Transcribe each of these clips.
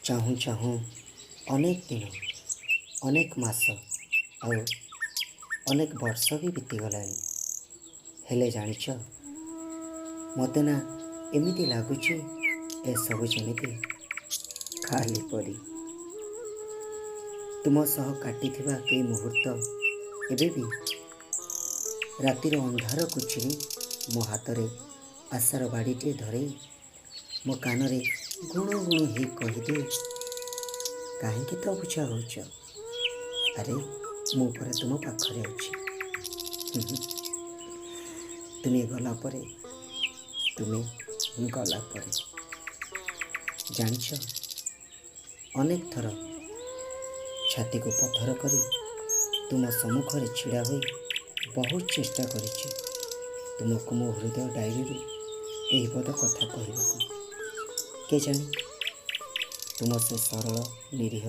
चाहूँ चाहूँ अनेक दिन अनेक मास ଆଉ ଅନେକ ବର୍ଷ ବି ବିତିଗଲାଣି। ହେଲେ ଜାଣିଛ, ମୋତେ ନା ଏମିତି ଲାଗୁଛି ଏସବୁ ଯେମିତି ଖାଲି ପରି। ତୁମ ସହ କାଟିଥିବା କେଇ ମୁହୂର୍ତ୍ତ ଏବେ ବି ରାତିର ଅନ୍ଧାରକୁ ଚିରି ମୋ ହାତରେ ଆଶାର ବାଡ଼ିଟିଏ ଧରେଇ ମୋ କାନରେ ଗୁଣୁ ଗୁଣୁ ହେଇ କହିଦିଏ, କାହିଁକି ତ ବୁଝା ହେଉଛ? ଆରେ ମୁଁ ପରେ ତୁମ ପାଖରେ ଅଛି। ତୁମେ ଗଲା ପରେ ଜାଣିଛ, ଅନେକ ଥର ଛାତିକୁ ପଥର କରି ତୁମ ସମ୍ମୁଖରେ ଛିଡ଼ା ହୋଇ ବହୁତ ଚେଷ୍ଟା କରିଛି ତୁମକୁ ମୋ ହୃଦୟ ଡାଏରୀରୁ ଏହି ପଦ କଥା କହିବାକୁ। କେଜାଣି ତୁମ ସେ ସରଳ ନିରୀହ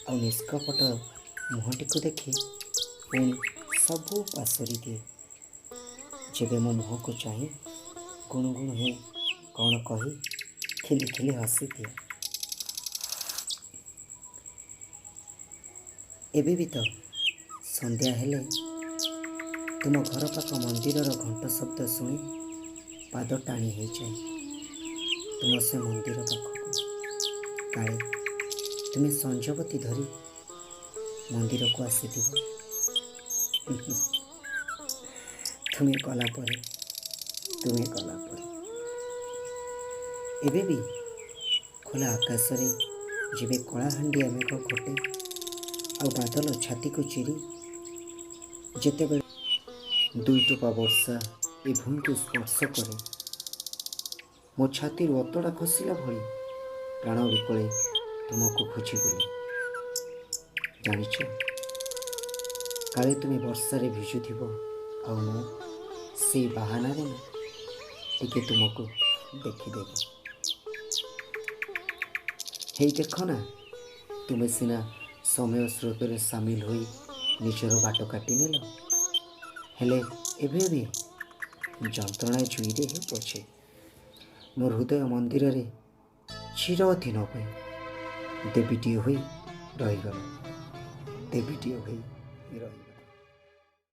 ଆଉ ନିଷ୍କପଟ ମୁହଁଟିକୁ ଦେଖି ପୁଣି ସବୁ ପାସୋରି ଦିଏ। ଯେବେ ମୋ ମୁହଁକୁ ଚାହିଁ ଗୁଣୁ ଗୁଣୁ ହେଇ କ'ଣ କହି ଖିଲି ଖିଲି ହସିଦିଏ। ଏବେ ବି ତ ସନ୍ଧ୍ୟା ହେଲେ ତୁମ ଘର ପାଖ ମନ୍ଦିରର ଘଣ୍ଟ ଶବ୍ଦ ଶୁଣି ପାଦ ଟାଣି ହେଇଯାଏ ତୁମ ସେ ମନ୍ଦିର ପାଖକୁ। କାଳେ ତୁମେ ସଞ୍ଜବତୀ ଧରି ମନ୍ଦିରକୁ ଆସିଥିବ। ତୁମେ ଗଲା ପରେ ଏବେ ବି ଖୋଲା ଆକାଶରେ ଯେବେ କଳାହାଣ୍ଡିଆ ମେଘ ଘୋଟେ ଆଉ ବାଦଲ ଛାତିକୁ ଚିରି ଯେତେବେଳେ ଦୁଇ ଟୋପା ବର୍ଷା ଏ ଭୂମିକୁ ସ୍ପର୍ଶ କରେ, ମୋ ଛାତିରୁ ଅତଡ଼ା ଖସିଲା ଭଳି ପ୍ରାଣ ବିକଳେ ତୁମକୁ ଖୋଜି ବୁଲେ। ଜାଣିଛ, କାଳେ ତୁମେ ବର୍ଷାରେ ଭିଜୁଥିବ ଆଉ ମୁଁ ସେଇ ବାହାନାରେ ଟିକେ ତୁମକୁ ଦେଖିଦେବି। ହେଇ ଦେଖ ନା, ତୁମେ ସିନା ସମୟ ସ୍ରୋତରେ ସାମିଲ ହୋଇ ନିଜର ବାଟ କାଟି ନେଲ, ହେଲେ ଏବେ ବି ଯନ୍ତ୍ରଣା ଜୁଇରେ ହିଁ ପଛେ ମୋ ହୃଦୟ ମନ୍ଦିରରେ ଚିରଦିନ ପାଇଁ ଦେବୀଟିଏ ହୋଇ ରହିଗଲା।